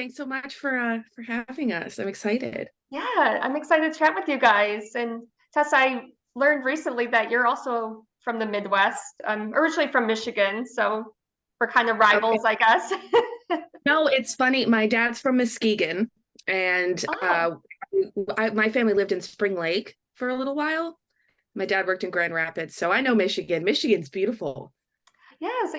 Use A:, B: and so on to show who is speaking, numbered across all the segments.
A: Thanks so much for having us. I'm excited.
B: Yeah, I'm excited to chat with you guys. And Tess, I learned recently that you're also from the Midwest. I'm originally from Michigan, so we're kind of
A: Okay.
B: rivals, I guess.
A: No, it's funny. My dad's from Muskegon, and
B: Oh,
A: my family lived in Spring Lake for a little while. My dad worked in Grand Rapids, so I know Michigan. Michigan's beautiful.
B: yeah. So,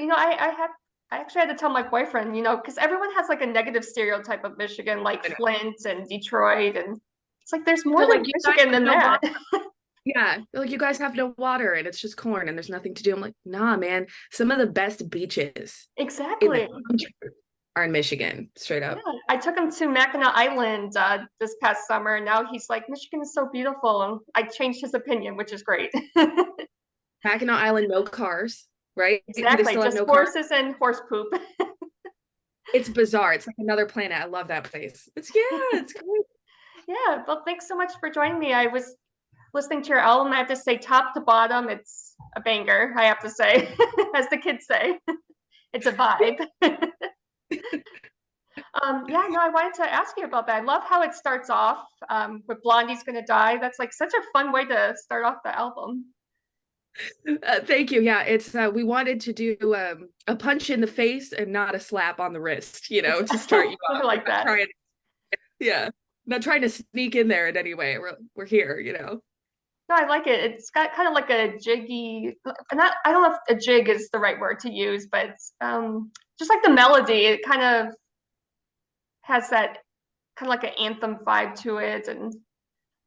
B: I actually had to tell my boyfriend, because everyone has like a negative stereotype of Michigan, like
A: I know.
B: Flint and Detroit. And it's like there's more
A: They're
B: to
A: like, you guys
B: Michigan
A: have
B: than
A: no
B: that.
A: water. Yeah, they're like, you guys have no water, and it's just corn, and there's nothing to do. I'm like, nah, man. Some of the best beaches in the
B: Exactly.
A: country are in Michigan, straight
B: Yeah,
A: up.
B: I took him to Mackinac Island this past summer, and now he's like, Michigan is so beautiful. And I changed his opinion, which is great.
A: Mackinac Island, no cars, right? They
B: Exactly,
A: still have
B: just
A: no cars.
B: horses and horse poop.
A: It's bizarre. It's like another planet. I love that place. It's great.
B: Yeah, well, thanks so much for joining me. I was listening to your album. I have to say, top to bottom, it's a banger, I have to say, as the kids say. It's a vibe. Yeah, no, I wanted to ask you about that. I love how it starts off with Blondie's Gonna Die. That's like such a fun way to start off the album.
A: Thank you. Yeah, it's we wanted to do a punch in the face and not a slap on the wrist, to start you
B: I
A: off. We're
B: like
A: not
B: that.
A: trying, yeah, not trying to sneak in there in any way. We're here.
B: No, I like it. It's got kind of like a jiggy, not, I don't know if a jig is the right word to use, but just like the melody, it kind of has that kind of like an anthem vibe to it. And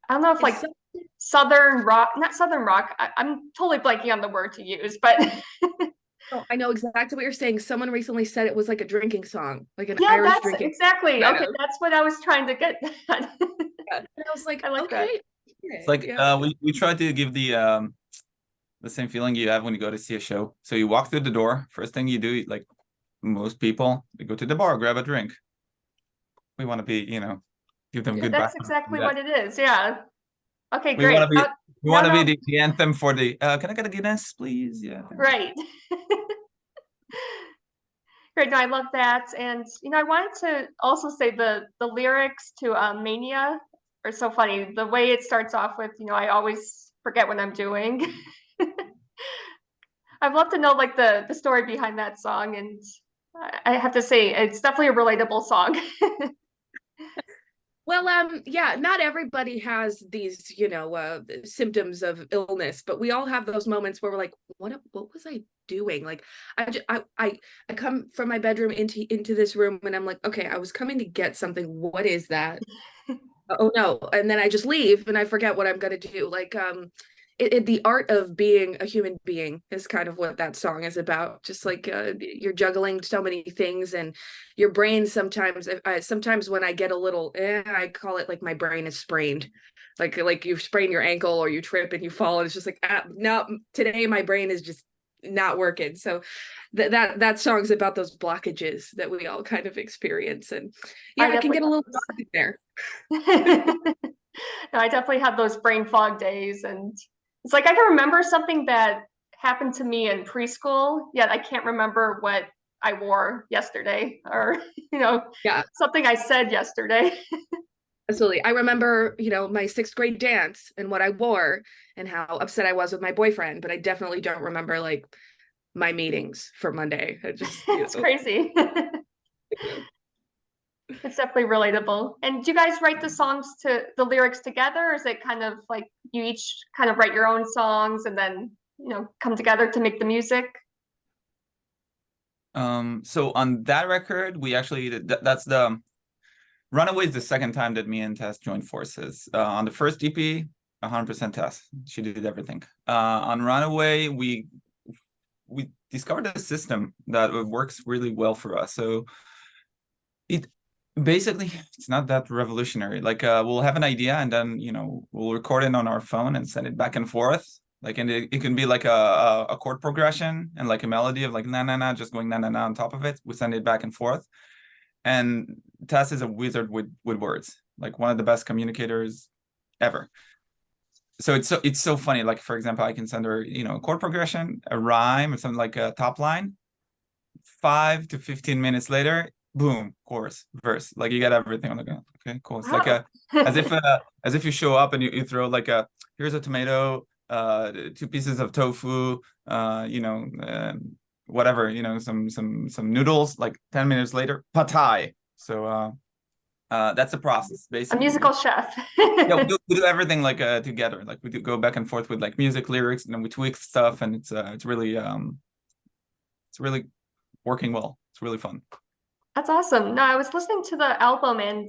B: I don't know if
A: It's
B: like
A: so,
B: Southern rock, not Southern rock, I'm totally blanking on the word to use, but
A: I know exactly what you're saying. Someone recently said it was like a drinking song, like an
B: yeah,
A: Irish
B: that's
A: drinking.
B: exactly,
A: I
B: okay,
A: know.
B: that's what I was trying to get at.
A: Yeah. And I was like,
B: I like that.
A: okay,
C: It's like
A: yeah.
C: we try to give the same feeling you have when you go to see a show. So you walk through the door, first thing you do, like most people, you go to the bar, grab a drink. We want to be, give them
A: Yeah.
C: good
B: That's
C: background.
B: exactly what it is. Yeah. Okay,
C: We want
B: great.
C: to be we
B: Now,
C: want to be
B: now,
C: the anthem for the can I get a Guinness, please? Yeah, thanks.
B: right. Great. No, I love that. And I wanted to also say the lyrics to Mania are so funny. The way it starts off with, I always forget what I'm doing. I'd love to know like the story behind that song. And I have to say, it's definitely a relatable song.
A: Well, yeah, not everybody has these, symptoms of illness, but we all have those moments where we're like, what was I doing? Like, I come from my bedroom into this room, and I'm like, okay, I was coming to get something. What is that? Oh no. And then I just leave, and I forget what I'm gonna do. Like, the art of being a human being is kind of what that song is about. Just like you're juggling so many things, and your brain sometimes when I get a little I call it like my brain is sprained. Like you sprain your ankle or you trip and you fall, and it's just like, no, today my brain is just not working. So that song's about those blockages that we all kind of experience. And yeah,
B: I
A: I can
B: definitely
A: get a little dark in there.
B: no, I definitely have those brain fog days, and it's like I can remember something that happened to me in preschool, yet I can't remember what I wore yesterday, or
A: Yeah.
B: something I said yesterday.
A: Absolutely. I remember, my sixth grade dance and what I wore and how upset I was with my boyfriend, but I definitely don't remember like my meetings for Monday. I just,
B: It's crazy.
A: you know.
B: It's definitely relatable. And do you guys write the lyrics together, or is it kind of like you each kind of write your own songs and then come together to make the music?
C: So on that record, we actually that's the Runaway is the second time that me and Tess joined forces. On the first EP, 100% Tess. She did everything. On Runaway, we discovered a system that works really well for us. So it basically it's not that revolutionary. Like we'll have an idea and then we'll record it on our phone and send it back and forth. Like, and it can be like a chord progression and like a melody of like na na na, just going na na na on top of it. We send it back and forth. And Tess is a wizard with words, like one of the best communicators ever. So it's so funny. Like, for example, I can send her, a chord progression, a rhyme, or something like a top line. 5 to 15 minutes later, boom, chorus, verse. Like you got everything on the go. Okay, cool. It's like
B: Wow.
C: as if you show up and you throw like here's a tomato, 2 pieces of tofu, whatever, some noodles. Like 10 minutes later, pad thai. So that's the process
B: A
C: basically.
B: musical chef.
C: Yeah, we do everything like together. Like we do go back and forth with like music, lyrics, and then we tweak stuff, and it's really working well. It's really fun.
B: That's awesome. No, I was listening to the album, and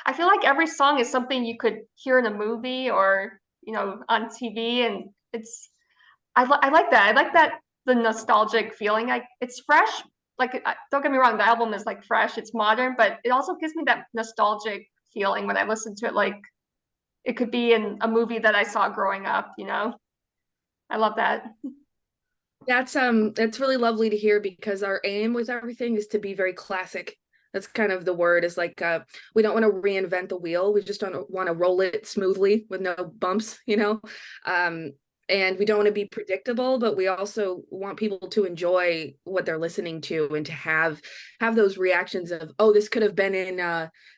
B: I feel like every song is something you could hear in a movie or on TV, and I like that. I like that the nostalgic feeling. Like it's fresh. Like don't get me wrong, the album is like fresh. It's modern, but it also gives me that nostalgic feeling when I listen to it. Like it could be in a movie that I saw growing up. I love that.
A: That's really lovely to hear, because our aim with everything is to be very classic. That's kind of the word, is like we don't want to reinvent the wheel. We just don't want to roll it smoothly with no bumps, and we don't want to be predictable, but we also want people to enjoy what they're listening to, and to have those reactions of, oh, this could have been in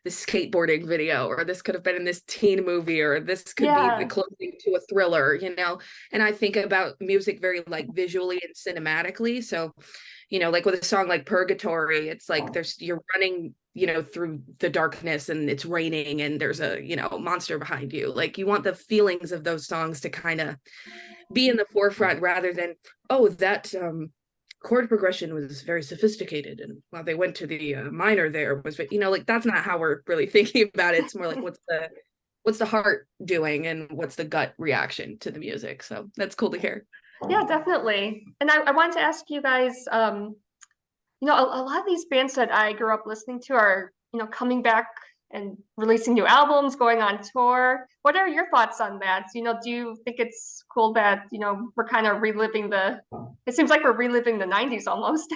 A: this skateboarding video, or this could have been in this teen movie, or this could be the
B: Yeah.
A: closing to a thriller. And I think about music very like visually and cinematically. So like with a song like Purgatory, it's like you're running through the darkness, and it's raining, and there's a monster behind you. Like you want the feelings of those songs to kind of be in the forefront, rather than, oh, that chord progression was very sophisticated, and while they went to the minor there was, like that's not how we're really thinking about it. It's more like what's the heart doing, and what's the gut reaction to the music. So that's cool to hear.
B: Yeah, definitely. And I wanted to ask you guys, a lot of these bands that I grew up listening to are, coming back and releasing new albums, going on tour. What are your thoughts on that? Do you think it's cool that, we're kind of it seems like we're reliving the 90s almost.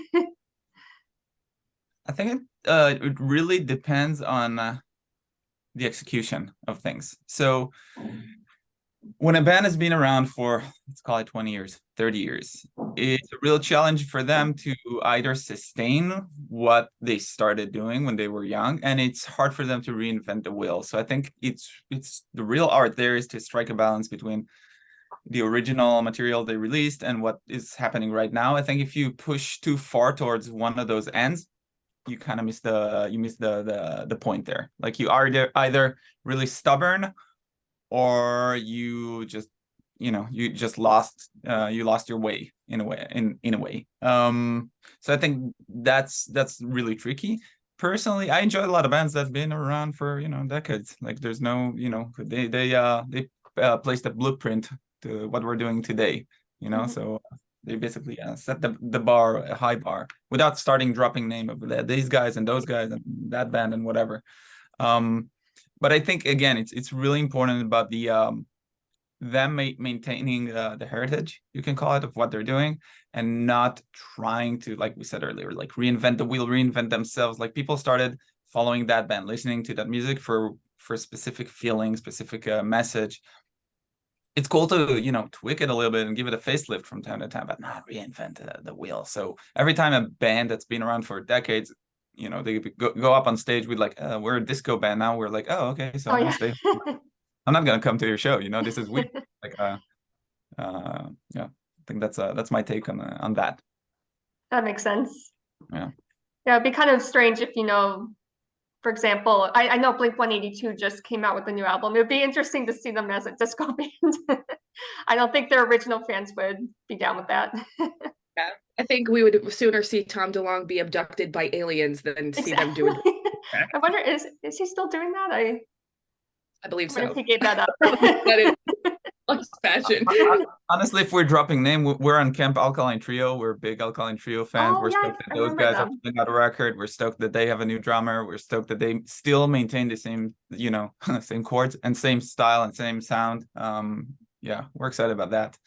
C: I think it really depends on the execution of things. So when a band has been around for, let's call it 20 years, 30 years, it's a real challenge for them to either sustain what they started doing when they were young, and it's hard for them to reinvent the wheel. So I think it's the real art there is to strike a balance between the original material they released and what is happening right now. I think if you push too far towards one of those ends, you kind of miss the point there. Like you are either really stubborn, or you just lost your way in a way. So I think that's really tricky. Personally, I enjoy a lot of bands that have been around for decades. Like there's no they placed the blueprint to what we're doing today. So they basically set the bar, a high bar, without starting dropping name of these guys and those guys and that band and whatever. But I think again, it's really important about the them maintaining the heritage, you can call it, of what they're doing, and not trying to, like we said earlier, like reinvent the wheel, reinvent themselves. Like people started following that band, listening to that music for specific feeling, specific message. It's cool to tweak it a little bit and give it a facelift from time to time, but not reinvent the wheel. So every time a band that's been around for decades, they go up on stage with like, we're a disco band now, we're like, oh, okay, so I'm not gonna come to your show. This is weird. Like, yeah, I think that's my take on that.
B: That makes sense.
C: Yeah.
B: Yeah, it'd be kind of strange if, for example, I know Blink-182 just came out with a new album. It would be interesting to see them as a disco band. I don't think their original fans would be down with that.
A: Yeah, I think we would sooner see Tom DeLonge be abducted by aliens than see them do it.
B: I wonder, is he still doing that?
A: I believe
B: wonder
A: so.
B: if he gave that up.
A: That is fashion.
C: Honestly, if we're dropping name, we're on Camp Alkaline Trio. We're big Alkaline Trio fans. We're stoked that those guys are putting out a record. We're stoked that they have a new drummer. We're stoked that they still maintain the same, same chords and same style and same sound. Yeah, we're excited about that.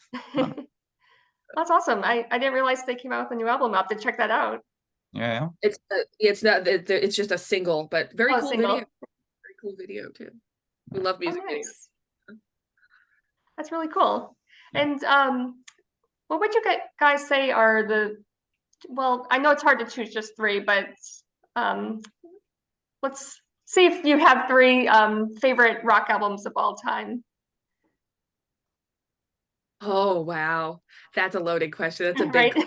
B: That's awesome. I didn't realize they came out with a new album. I'll have to check that out.
C: Yeah.
A: It's just a single, but very cool
B: single.
A: video. Very cool video too. We love music videos.
B: That's really cool. And what would you guys say are well, I know it's hard to choose just three, but Let's see if you have 3 favorite rock albums of all time.
A: Oh, wow. That's a loaded question. That's a
B: Right?
A: big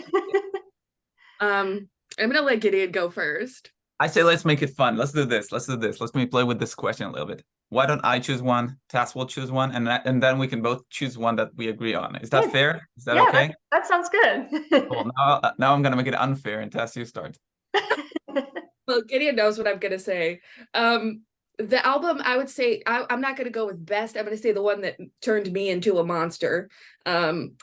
A: I'm gonna let Gideon go first.
C: I say let's make it fun. Let's do this. Let's do this. Let's me play with this question a little bit. Why don't I choose one? Tess will choose one, and then we can both choose one that we agree on. Is that fair? Is that okay?
B: That sounds good.
C: Cool. Now I'm gonna make it unfair, and Tess, you start.
A: Well, Gideon knows what I'm gonna say. The album, I would say, I'm not gonna go with best. I'm gonna say the one that turned me into a monster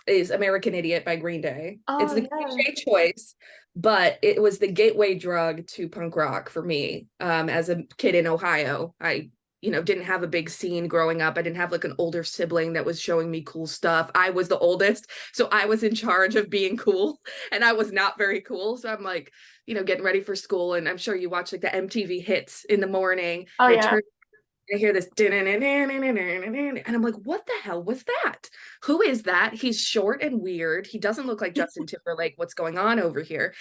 A: is American Idiot by Green Day. It's the cliche choice, but it was the gateway drug to punk rock for me. As a kid in Ohio, I didn't have a big scene growing up. I didn't have like an older sibling that was showing me cool stuff. I was the oldest, so I was in charge of being cool, and I was not very cool. So I'm like, getting ready for school, and I'm sure you watch like the MTV hits in the morning.
B: Oh yeah.
A: I hear this, and I'm like, what the hell was that? Who is that? He's short and weird. He doesn't look like Justin Timberlake. What's going on over here?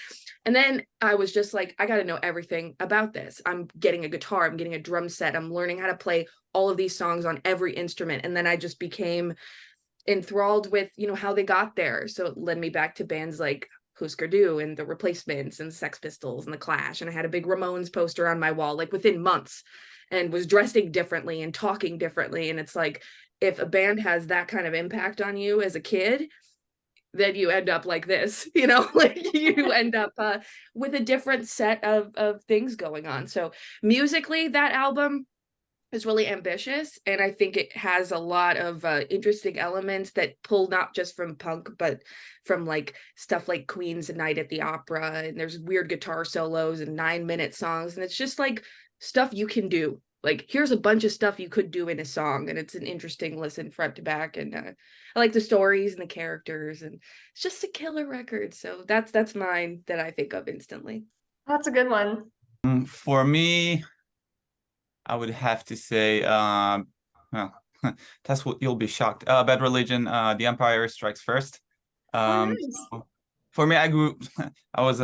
A: And then I was just like, I got to know everything about this. I'm getting a guitar. I'm getting a drum set. I'm learning how to play all of these songs on every instrument. And then I just became enthralled with, how they got there. So it led me back to bands like Husker Du and the Replacements and Sex Pistols and the Clash. And I had a big Ramones poster on my wall, like within months, and was dressing differently and talking differently. And it's like, if a band has that kind of impact on you as a kid, then you end up like this, like you end up with a different set of things going on. So musically, that album is really ambitious, and I think it has a lot of interesting elements that pull not just from punk, but from like stuff like Queen's Night at the Opera, and there's weird guitar solos and 9-minute songs, and it's just like stuff you can do. Like, here's a bunch of stuff you could do in a song, and it's an interesting listen front to back, and I like the stories and the characters, and it's just a killer record. So that's mine that I think of instantly.
B: That's a good one.
C: For me, I would have to say, well, that's what you'll be shocked. Bad Religion, The Empire Strikes First.
B: Nice.
C: For me, I was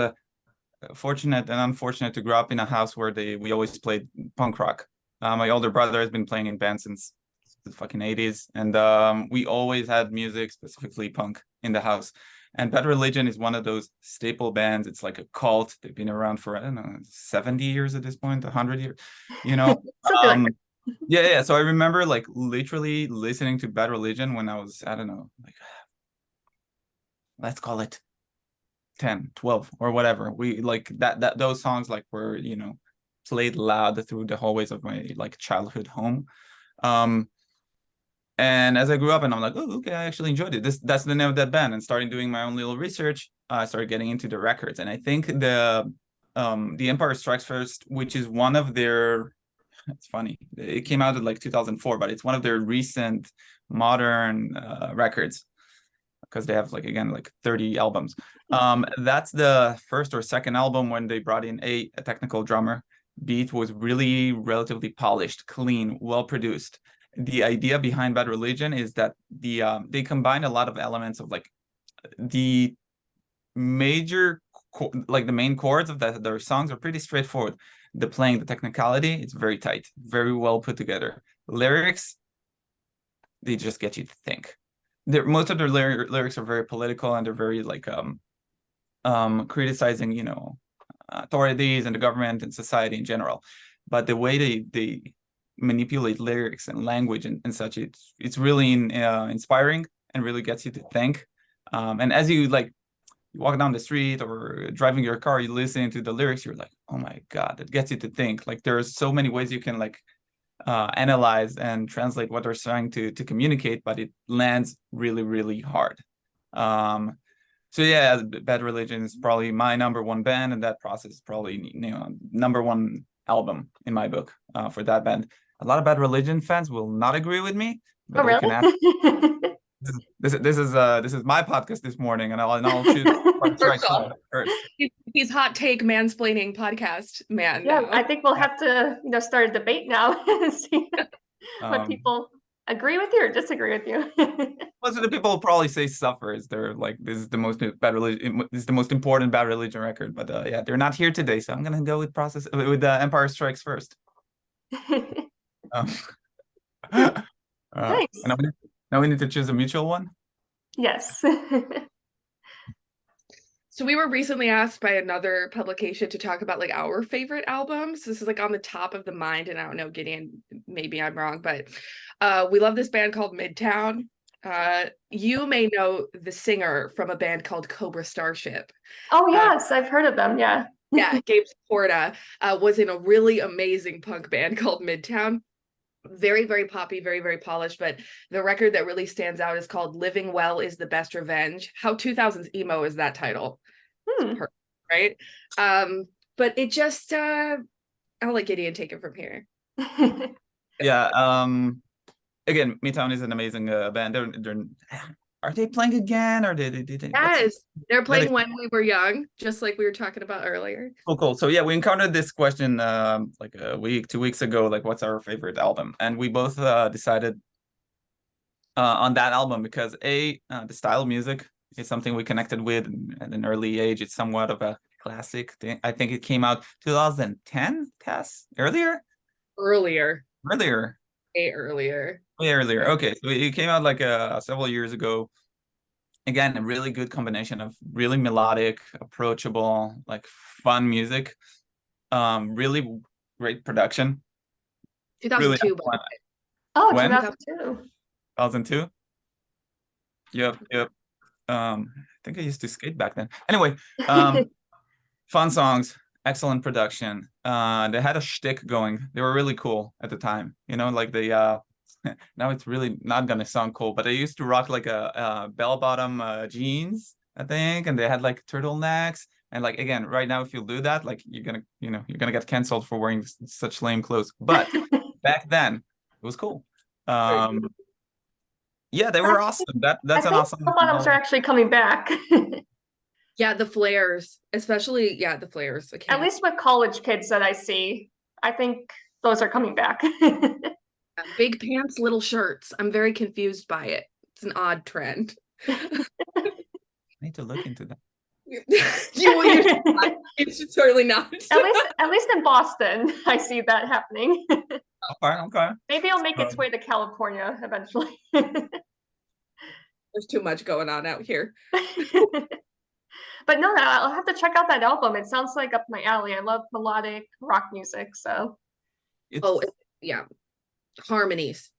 C: fortunate and unfortunate to grow up in a house where we always played punk rock. My older brother has been playing in bands since the fucking 80s, and we always had music, specifically punk, in the house. And Bad Religion is one of those staple bands. It's like a cult. They've been around for, I don't know, 70 years at this point, 100 years, Yeah. So I remember like literally listening to Bad Religion when I was, I don't know, like, let's call it 10, 12 or whatever. We like that those songs like were, played loud through the hallways of my like childhood home. And as I grew up, and I'm like, oh, okay, I actually enjoyed it. That's the name of that band. And starting doing my own little research, I started getting into the records. And I think the Empire Strikes First, which is one of their, it's funny, it came out in like 2004, but it's one of their recent modern records, because they have like 30 albums. That's the first or second album when they brought in a technical drummer. Beat was really relatively polished, clean, well produced. The idea behind Bad Religion is that they combine a lot of elements of like the major, like the main chords of their songs are pretty straightforward. The playing, the technicality, it's very tight, very well put together. Lyrics, they just get you to think. Most of their lyrics are very political, and they're very like criticizing, authorities and the government and society in general. But the way they manipulate lyrics and language and such, it's really inspiring and really gets you to think. And as you walk down the street or driving your car, you listen to the lyrics, you're like, oh my God, it gets you to think. Like, there's so many ways you can analyze and translate what they're trying to communicate, but it lands really, really hard. So yeah, Bad Religion is probably my number one band, and that process is probably number one album in my book for that band. A lot of Bad Religion fans will not agree with me, but
B: really?
C: can ask. This is my podcast this morning, and I'll choose first.
A: He's hot take mansplaining podcast man.
B: Yeah,
A: now.
B: I think we'll have to start a debate now and see what people agree with you or disagree with you?
C: Most of the people will probably say Suffers. They're like, this is the most bad religion, this is the most important Bad Religion record. But yeah, they're not here today, so I'm gonna go with Empire Strikes First. Um, and
B: Nice.
C: now we need to choose a mutual one.
B: Yes.
A: So we were recently asked by another publication to talk about like our favorite albums. This is like on the top of the mind, and I don't know, Gideon, maybe I'm wrong, but we love this band called Midtown. You may know the singer from a band called Cobra Starship.
B: Oh yes, I've heard of them. Yeah.
A: Yeah, Gabe Porta was in a really amazing punk band called Midtown. Very, very poppy, very, very polished. But the record that really stands out is called Living Well is the Best Revenge. How 2000s emo is that title? Perfect, right? But it just I'll let Gideon take it from here.
C: Yeah. Again, Midtown is an amazing band. Are they playing again, or did they?
A: Yes, they're playing When We Were Young, just like we were talking about earlier.
C: Cool. So yeah, we encountered this question like a week, 2 weeks ago, like what's our favorite album? And we both decided on that album because the style of music is something we connected with at an early age. It's somewhat of a classic thing. I think it came out 2010, Tess? Earlier. Way earlier. Okay, so it came out like several years ago. Again, a really good combination of really melodic, approachable, like fun music. Really great production.
A: 2002.
C: Really
B: Oh,
C: when?
B: 2002.
C: 2002. Yep. I think I used to skate back then. Anyway, fun songs, excellent production. They had a shtick going. They were really cool at the time. You know, like they now it's really not gonna sound cool, but they used to rock like a bell-bottom jeans, I think, and they had like turtlenecks. And like again, right now, if you do that, like you're gonna get canceled for wearing such lame clothes. But back then, it was cool. Yeah, they were awesome. That's an awesome.
B: Bottoms are actually coming back.
A: Yeah, the flares, especially the flares.
B: At least with college kids that I see, I think those are coming back.
A: Big pants, little shirts. I'm very confused by it. It's an odd trend.
C: I need to look into that.
A: It's certainly not.
B: At least in Boston, I see that happening.
C: Okay.
B: Maybe it'll make its way to California eventually.
A: There's too much going on out here.
B: But no, I'll have to check out that album. It sounds like up my alley. I love melodic rock music, so.
A: Yeah. Harmonies,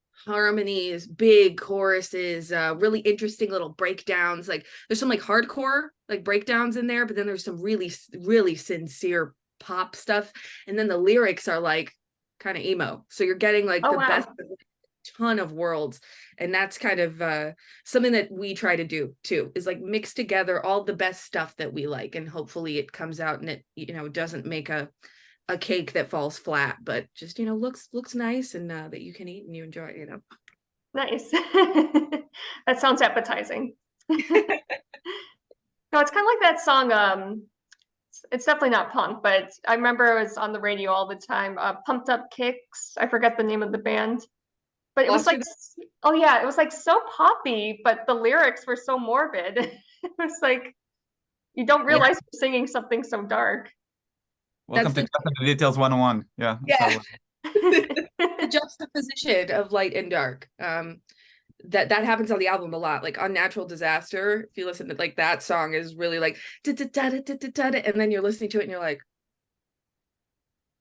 A: big choruses, really interesting little breakdowns. Like there's some like hardcore like breakdowns in there, but then there's some really, really sincere pop stuff. And then the lyrics are like kind of emo. So you're getting like best of a ton of worlds. And that's kind of something that we try to do too, is like mix together all the best stuff that we like. And hopefully it comes out and it, doesn't make a cake that falls flat, but just, looks nice and that you can eat and you enjoy,
B: Nice. That sounds appetizing. No, it's kind of like that song. It's definitely not punk, but I remember it was on the radio all the time. Pumped Up Kicks. I forget the name of the band, but it was like, oh yeah, it was like so poppy, but the lyrics were so morbid. It was like, you don't realize you're singing something so dark.
C: Welcome to Tess the Details 101. Yeah.
A: The juxtaposition of light and dark. That happens on the album a lot. Like Unnatural Disaster, if you listen to like that song is really like and then you're listening to it and you're like,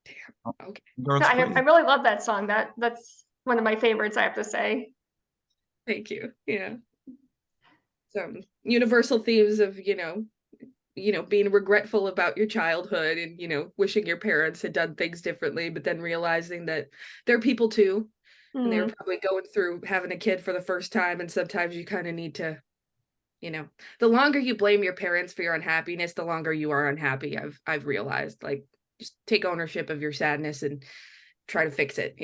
A: damn, okay.
B: I really love that song. That's one of my favorites, I have to say.
A: Thank you. Yeah. Some universal themes of, being regretful about your childhood and, wishing your parents had done things differently, but then realizing that they're people too. And they were probably going through having a kid for the first time. And sometimes you kind of need to, the longer you blame your parents for your unhappiness, the longer you are unhappy. I've realized, like, just take ownership of your sadness and try to fix it,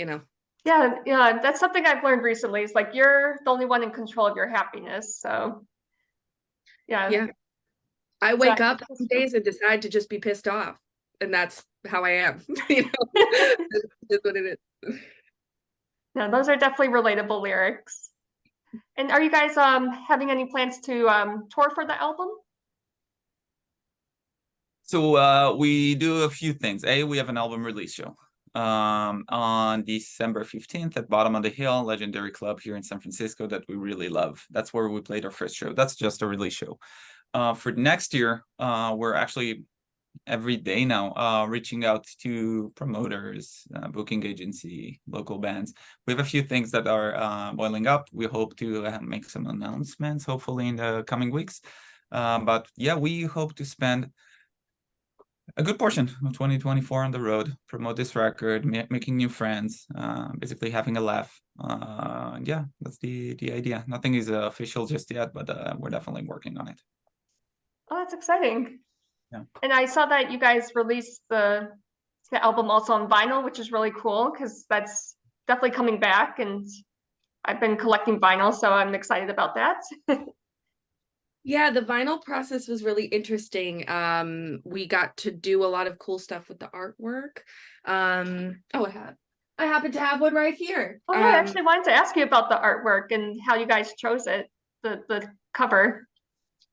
B: Yeah, that's something I've learned recently. It's like you're the only one in control of your happiness. So yeah.
A: I wake up some days and decide to just be pissed off. And that's how I am. That's what it is.
B: No, those are definitely relatable lyrics. And are you guys having any plans to tour for the album?
C: So we do a few things. We have an album release show on December 15th at Bottom of the Hill, legendary club here in San Francisco that we really love. That's where we played our first show. That's just a release show. For next year, we're actually every day now reaching out to promoters, booking agency, local bands. We have a few things that are boiling up. We hope to make some announcements hopefully in the coming weeks. But yeah, we hope to spend a good portion of 2024 on the road, promote this record, making new friends, basically having a laugh. Yeah, that's the idea. Nothing is official just yet, but we're definitely working on it.
B: Oh, that's exciting.
C: Yeah.
B: And I saw that you guys released the album also on vinyl, which is really cool because that's definitely coming back. And I've been collecting vinyl, so I'm excited about that.
A: Yeah, the vinyl process was really interesting. We got to do a lot of cool stuff with the artwork. I happen to have one right here.
B: Oh, yeah, I actually wanted to ask you about the artwork and how you guys chose it, the cover.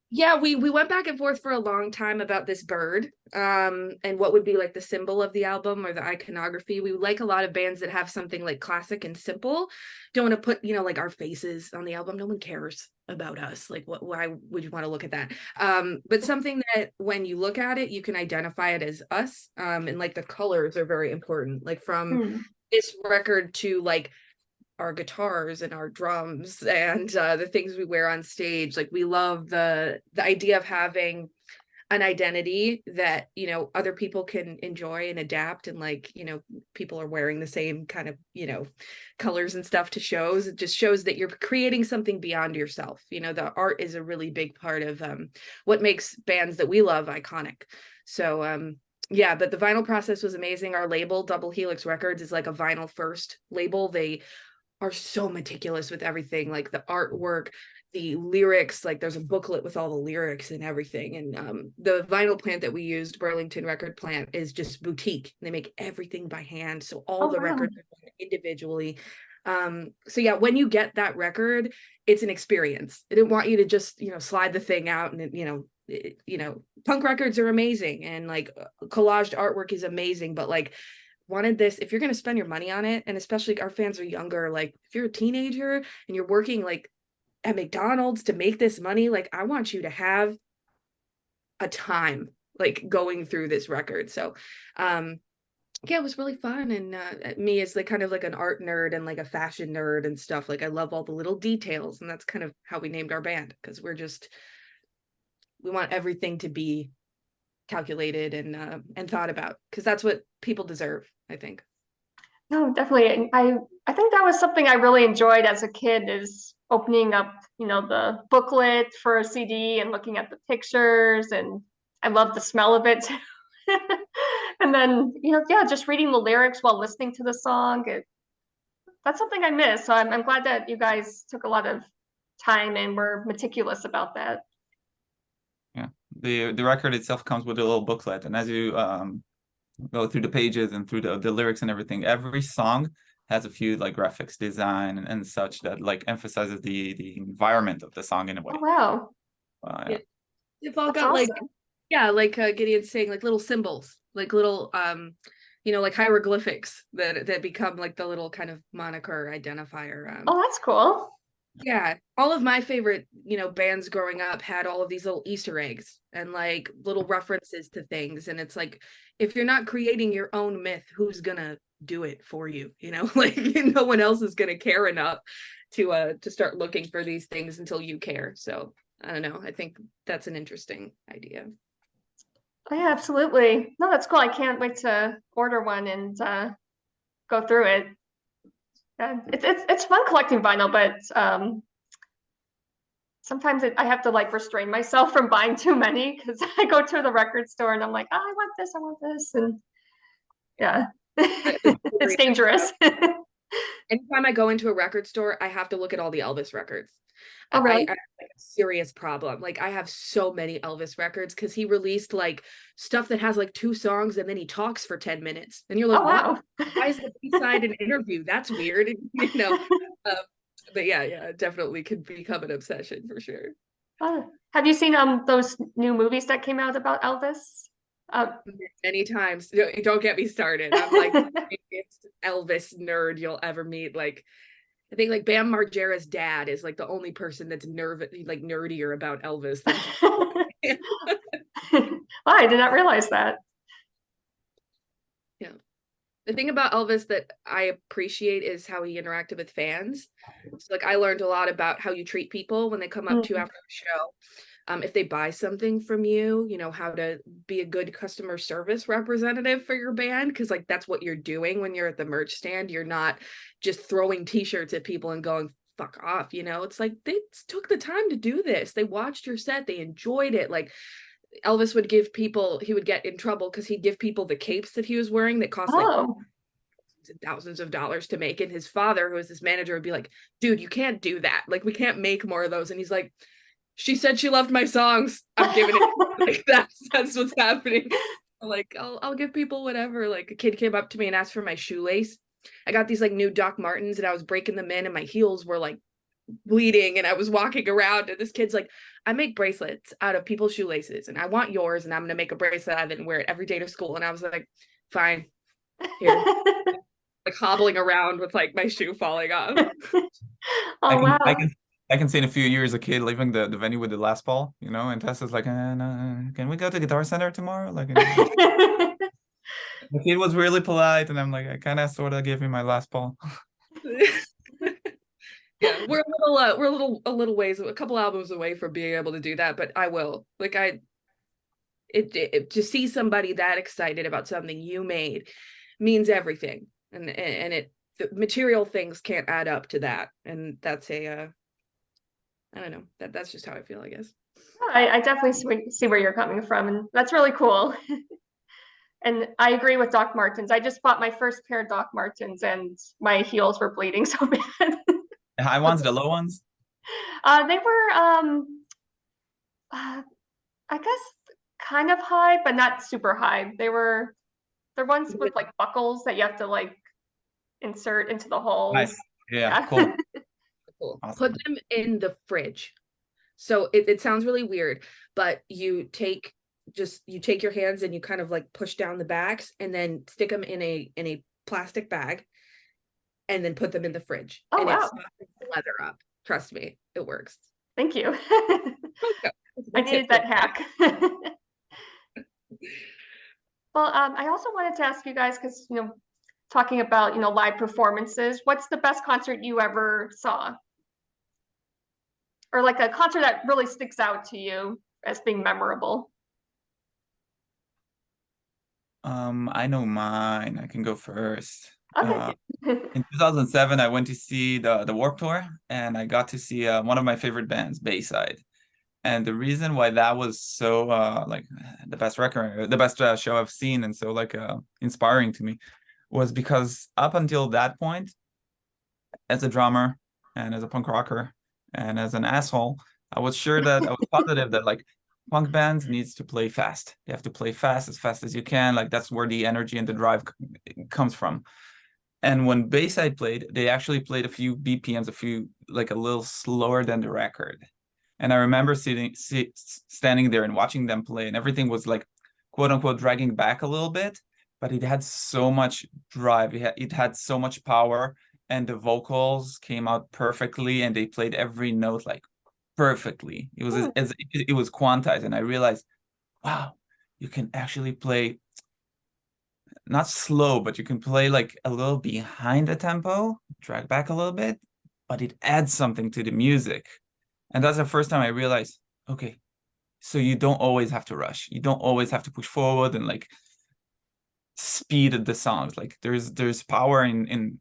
A: Yeah, we went back and forth for a long time about this bird, and what would be like the symbol of the album or the iconography. We like a lot of bands that have something like classic and simple. Don't want to put, like our faces on the album. No one cares about us. Like, why would you want to look at that? But something that when you look at it, you can identify it as us. And like the colors are very important. Like from this record to like our guitars and our drums and the things we wear on stage. Like we love the idea of having an identity that other people can enjoy and adapt, and like people are wearing the same kind of colors and stuff to shows. It just shows that you're creating something beyond yourself. The art is a really big part of what makes bands that we love iconic. So yeah, but the vinyl process was amazing. Our label, Double Helix Records, is like a vinyl first label. They are so meticulous with everything, like the artwork, the lyrics. Like there's a booklet with all the lyrics and everything. And the vinyl plant that we used, Burlington Record Plant, is just boutique. They make everything by hand, so all the records are done individually. So yeah, when you get that record, it's an experience. I didn't want you to just slide the thing out and punk records are amazing and like collaged artwork is amazing, but like wanted this, if you're going to spend your money on it, and especially our fans are younger, like if you're a teenager and you're working like at McDonald's to make this money, like I want you to have a time like going through this record. So yeah, it was really fun. And me as like kind of like an art nerd and like a fashion nerd and stuff, like I love all the little details, and that's kind of how we named our band, because we want everything to be calculated and thought about, because that's what people deserve, I think.
B: No, definitely. I think that was something I really enjoyed as a kid, is opening up, the booklet for a CD and looking at the pictures, and I love the smell of it too. And then, yeah, just reading the lyrics while listening to the song. That's something I miss. So I'm glad that you guys took a lot of time and were meticulous about that.
C: Yeah, the record itself comes with a little booklet, and as you go through the pages and through the lyrics and everything, every song has a few like graphics design and such that like emphasizes the environment of the song in a way.
B: Oh, wow.
C: Yeah.
A: It's all got awesome. like Gideon's saying, like little symbols, like little like hieroglyphics that become like the little kind of moniker identifier.
B: Oh, that's cool.
A: Yeah, all of my favorite bands growing up had all of these little Easter eggs and like little references to things, and it's like, if you're not creating your own myth, who's gonna do it for you? Like no one else is gonna care enough to start looking for these things until you care. So I don't know, I think that's an interesting idea.
B: Oh yeah, absolutely. No, that's cool. I can't wait to order one and go through it. It's fun collecting vinyl, but sometimes I have to like restrain myself from buying too many, because I go to the record store and I'm like, oh, I want this, and yeah, it's dangerous.
A: Anytime I go into a record store, I have to look at all the Elvis records.
B: Oh, really?
A: I have like a serious problem. Like I have so many Elvis records because he released like stuff that has like 2 songs and then he talks for 10 minutes. And you're like,
B: Oh,
A: what?
B: wow.
A: Why is the B-side an interview? That's weird. You know. Um, but yeah, it definitely could become an obsession for sure.
B: Have you seen those new movies that came out about Elvis?
A: Many times. Don't get me started. I'm like the biggest Elvis nerd you'll ever meet. Like I think like Bam Margera's dad is like the only person that's nerdier about Elvis than
B: Well, I did not realize that.
A: yeah. The thing about Elvis that I appreciate is how he interacted with fans. So like I learned a lot about how you treat people when they come up to you after the show. If they buy something from you, you know, how to be a good customer service representative for your band, because like that's what you're doing when you're at the merch stand. You're not just throwing t-shirts at people and going fuck off, you know. It's like they took the time to do this. They watched your set, they enjoyed it. Like Elvis would give people, he would get in trouble because he'd give people the capes that he was wearing that cost like
B: Oh.
A: thousands of dollars to make, and his father, who was this manager, would be like, dude, you can't do that, like we can't make more of those. And he's like, she said she loved my songs, I'm giving it. Like that's what's happening. Like I'll give people whatever. Like a kid came up to me and asked for my shoelace. I got these like new Doc Martens and I was breaking them in and my heels were like bleeding and I was walking around and this kid's like, I make bracelets out of people's shoelaces and I want yours and I'm gonna make a bracelet out of it and wear it every day to school. And I was like, fine, here. Like hobbling around with like my shoe falling off.
B: Oh, wow.
C: I can see in a few years a kid leaving the venue with the last ball, you know, and Tess is like, can we go to Guitar Center tomorrow? Like, the kid was really polite, and I'm like, I kind of sort of gave him my last ball.
A: Yeah, we're a little ways, a couple albums away from being able to do that, but I will. Like to see somebody that excited about something you made means everything, and the material things can't add up to that, and that's I don't know, that's just how I feel, I guess.
B: I definitely see where you're coming from, and that's really cool. And I agree with Doc Martens. I just bought my first pair of Doc Martens, and my heels were bleeding so bad.
C: The high ones, the low ones?
B: They were, I guess, kind of high, but not super high. They're ones with like buckles that you have to like insert into the holes.
C: Nice. Yeah, cool.
A: Cool.
C: Awesome.
A: Put them in the fridge. So it sounds really weird, but you take your hands and you kind of like push down the backs and then stick them in a plastic bag and then put them in the fridge.
B: Oh,
A: and
B: wow.
A: It's leather up. Trust me, it works.
B: Thank you.
A: Okay.
B: I needed that hack. Well, I also wanted to ask you guys, because, talking about, live performances, what's the best concert you ever saw? Or like a concert that really sticks out to you as being memorable?
C: I know mine. I can go first.
B: Okay.
C: In 2007, I went to see the Warped Tour, and I got to see one of my favorite bands, Bayside. And the reason why that was so like the best record, the best show I've seen, and so like inspiring to me, was because up until that point, as a drummer and as a punk rocker and as an asshole, I was positive that like punk bands needs to play fast. They have to play fast as you can. Like that's where the energy and the drive comes from. And when Bayside played, they actually played a few BPMs, like a little slower than the record. And I remember standing there and watching them play, and everything was like, quote unquote, dragging back a little bit, but it had so much drive. It had so much power, and the vocals came out perfectly, and they played every note like perfectly. It was it was quantized, and I realized, wow, you can actually play not slow, but you can play like a little behind the tempo, drag back a little bit, but it adds something to the music. And that's the first time I realized, okay, so you don't always have to rush. You don't always have to push forward and like speed the songs. Like there's power in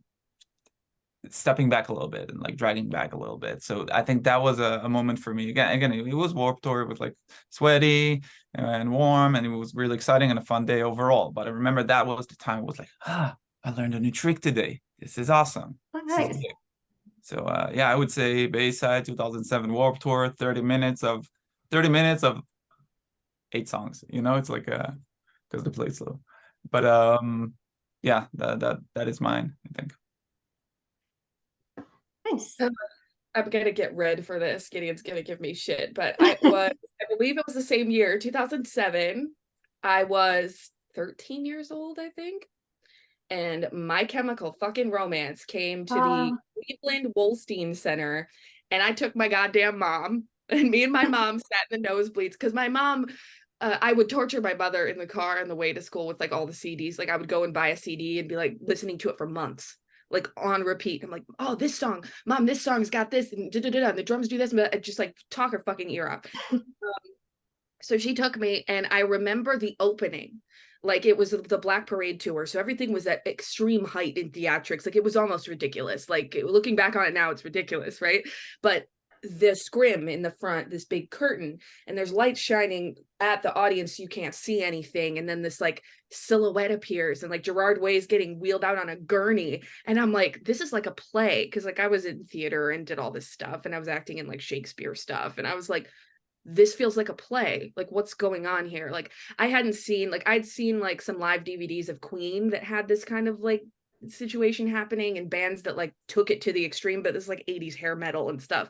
C: stepping back a little bit and like dragging back a little bit. So I think that was a moment for me. Again, it was Warped Tour. It was like sweaty and warm, and it was really exciting and a fun day overall. But I remember that was the time I was like, I learned a new trick today. this is awesome.
B: Oh,
C: This is
B: nice.
C: great. So yeah, I would say Bayside 2007 Warped Tour, 30 minutes of 8 songs. You know, it's like because they play slow. But yeah, that is mine, I think.
B: Nice.
A: I'm gonna get red for this. Gideon's gonna give me shit, but I believe it was the same year, 2007. I was 13 years old, I think. And My Chemical fucking Romance came to the Cleveland Wolstein Center, and I took my goddamn mom, and me and my mom sat in the nosebleeds because my mom, I would torture my mother in the car on the way to school with like all the CDs. Like I would go and buy a CD and be like listening to it for months, like on repeat. I'm like, oh, this song, mom, this song's got this, and and the drums do this, and just like talk her fucking ear off. So she took me, and I remember the opening. Like it was the Black Parade tour. So everything was at extreme height in theatrics. Like it was almost ridiculous. Like looking back on it now, it's ridiculous, right? But the scrim in the front, this big curtain, and there's lights shining at the audience. So you can't see anything. And then this like silhouette appears, and like Gerard Way's getting wheeled out on a gurney. And I'm like, this is like a play. Cause like I was in theater and did all this stuff, and I was acting in like Shakespeare stuff. And I was like, this feels like a play. Like what's going on here? Like I'd seen like some live DVDs of Queen that had this kind of like situation happening, and bands that like took it to the extreme, but this like 80s hair metal and stuff.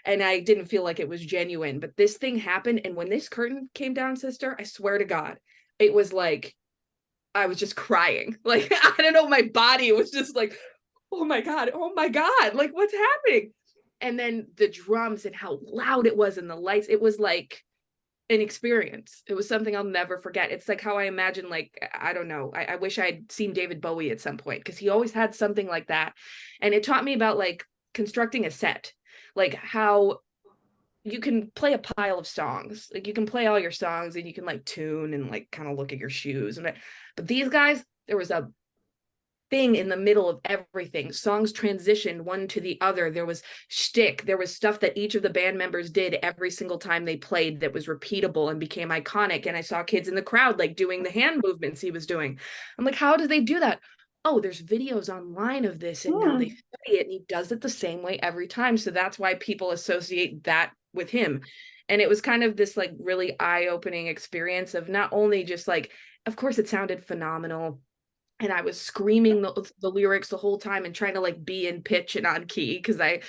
A: And I didn't feel like it was genuine, but this thing happened. And when this curtain came down, sister, I swear to God, it was like, I was just crying. Like, I don't know, my body was just like, oh my God, like what's happening? And then the drums and how loud it was and the lights, it was like an experience. It was something I'll never forget. It's like how I imagine, like, I don't know, I wish I'd seen David Bowie at some point, because he always had something like that. And it taught me about like constructing a set, like how you can play a pile of songs, like you can play all your songs and you can like tune and like kind of look at your shoes. But these guys, there was a thing in the middle of everything. Songs transitioned one to the other. There was shtick. There was stuff that each of the band members did every single time they played that was repeatable and became iconic. And I saw kids in the crowd like doing the hand movements he was doing. I'm like, how do they do that? Oh, there's videos online of this, and now they study it, and he does it the same way every time. So that's why people associate that with him. And it was kind of this like really eye-opening experience of not only just like, of course it sounded phenomenal, and I was screaming the lyrics the whole time and trying to like be in pitch and on key, because I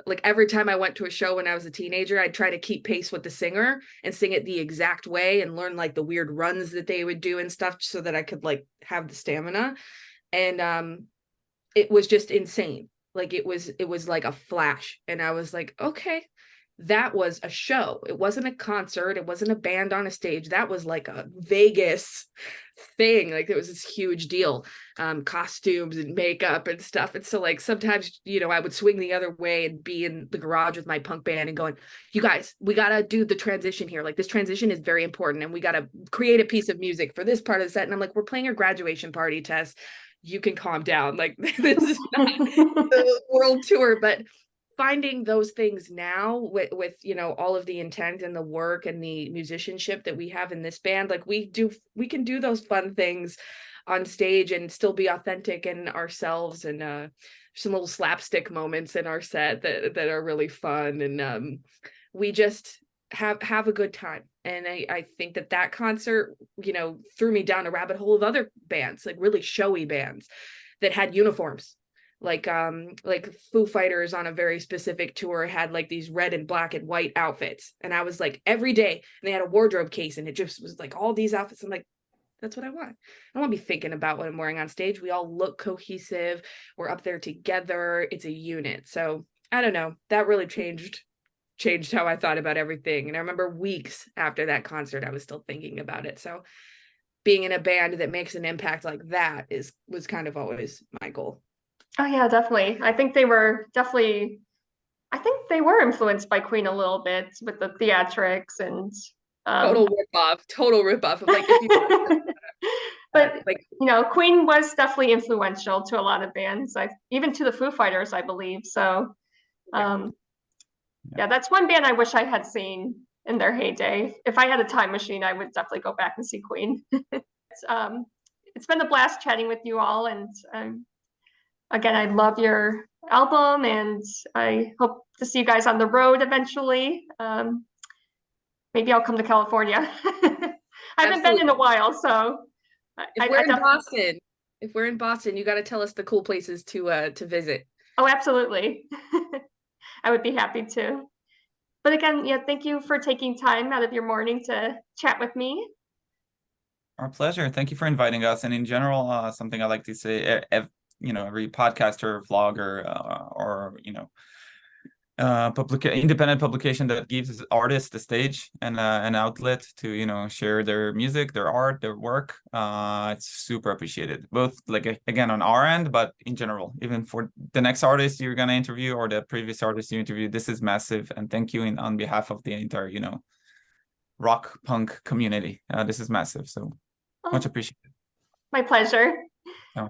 A: like every time I went to a show when I was a teenager, I'd try to keep pace with the singer and sing it the exact way and learn like the weird runs that they would do and stuff so that I could like have the stamina. And it was just insane. Like it was like a flash, and I was like, okay, that was a show. It wasn't a concert. It wasn't a band on a stage. That was like a Vegas thing. Like it was this huge deal, costumes and makeup and stuff. And so like sometimes, you know, I would swing the other way and be in the garage with my punk band and going, you guys, we got to do the transition here. Like this transition is very important, and we got to create a piece of music for this part of the set. And I'm like, we're playing your graduation party, Tess. You can calm down. Like this is not the world tour. But finding those things now with you know all of the intent and the work and the musicianship that we have in this band, like we can do those fun things on stage and still be authentic in ourselves, and some little slapstick moments in our set that are really fun, and we just have a good time. And I think that concert, you know, threw me down a rabbit hole of other bands, like really showy bands that had uniforms, like Foo Fighters on a very specific tour had like these red and black and white outfits, and I was like every day, and they had a wardrobe case, and it just was like all these outfits. I'm like, that's what I want. I don't want to be thinking about what I'm wearing on stage. We all look cohesive. We're up there together. It's a unit. So I don't know, that really changed how I thought about everything. And I remember weeks after that concert I was still thinking about it. So being in a band that makes an impact like that was kind of always my goal.
B: Oh yeah, definitely. I think they were influenced by Queen a little bit with the theatrics and
A: total ripoff of like, if you
B: but
A: like,
B: you know, Queen was definitely influential to a lot of bands, even to the Foo Fighters, I believe. So yeah, that's one band I wish I had seen in their heyday. If I had a time machine, I would definitely go back and see Queen. It's been a blast chatting with you all, and again, I love your album, and I hope to see you guys on the road eventually. Maybe I'll come to California. I haven't been in a while, so
A: if we're in Boston, you got to tell us the cool places to visit.
B: Oh, absolutely. I would be happy to. But again, yeah, thank you for taking time out of your morning to chat with me.
C: Our pleasure. Thank you for inviting us. And in general, something I like to say, every podcaster, vlogger, or independent publication that gives artists a stage and an outlet to share their music, their art, their work, it's super appreciated, both like again on our end, but in general, even for the next artist you're going to interview or the previous artist you interviewed. This is massive, and thank you on behalf of the entire rock punk community. This is massive, so much appreciated.
B: My pleasure.
C: Oh.